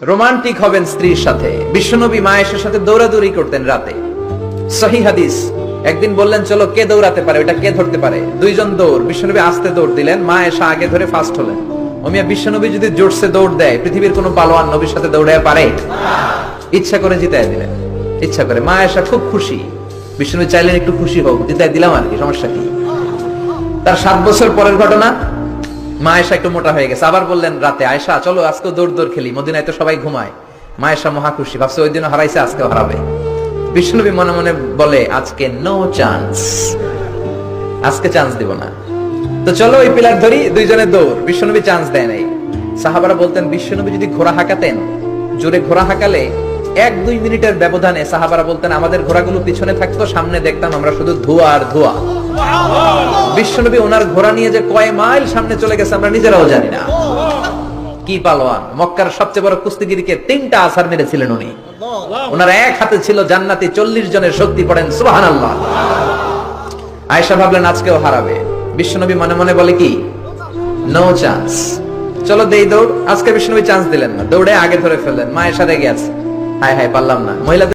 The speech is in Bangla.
রোমান্টিক হবেন স্ত্রীর সাথে। বিশ্বনবী মায়ের সাথে দৌড়াদৌড়ি করতেন রাতে। সহিহ হাদিস। একদিন বললেন চলো কে দৌড়াতে পারে, ওটা কে ধরতে পারে। দুইজন দৌড়, বিশ্বনবী আস্তে দৌড় দিলেন, মা এসে আগে ধরে ফার্স্ট হলেন। ওমিয়া বিশ্বনবী যদি জোরসে দৌড় দেয়, পৃথিবীর কোনো পালোয়ান নবীর সাথে দৌড়ায় পারে? ইচ্ছা করে জিতায় দিলেন, ইচ্ছা করে। মা এসা খুব খুশি। বিশ্বনবী চাইলেন একটু খুশি হোক, জিতায় দিলাম আর কি, সমস্যা কি। তার 7 বছর পরের ঘটনা। মা আয়েশা একটু মোটা হয়ে গেছে, আবার বললেন রাতে, আয়েশা চলো আজকে দৌড় খেলি, মদিনায় তো সবাই ঘুমায়। মা আয়েশা মহা খুশি, ভাবছে ওই দিনও হারাইছে, আজকেও হারাবে। বিষ্ণুনবী মনে মনে বলে আজকে নো চান্স, আজকে চান্স দিব না। তো চলো ওই পিলার ধরি, দুইজনে দৌড়। বিশ্বনবী চান্স দেয় নাই। সাহাবারা বলতেন বিশ্বনবী যদি ঘোড়া হাঁকাতেন, জোরে ঘোড়া হাঁকালে 1-2 মিনিটের ব্যবধানে সাহাবারা বলতেন আমাদের ঘোড়াগুলো পিছনে থাকতো, সামনে দেখতাম আমরা শুধু ধোঁয়া আর ধোঁয়া। বিশ্বনবী ওনার ঘোড়া নিয়ে যে কয় মাইল সামনে চলে গেছে আমরা নিজেরাও জানি না। কি পালোয়ান! মক্কার সবচেয়ে বড় কুস্তিগিরকে 3টা আছাড় মেরেছিলেন উনি। ওনার এক হাতে ছিল জান্নাতি 40 জনের শক্তি। পড়েন সুবহানাল্লাহ। আয়েশা ভাবলেন আজকেও হারাবে। বিশ্বনবী মনে মনে বলে কি, নো চান্স, চলো দেই দৌড়। আজকে বিশ্বনবী চান্স দিলেন না, দৌড়ে আগে ধরে ফেললেন। মা আয়েশা রেগে আছে, হায় হায় পারলাম না। মহিলা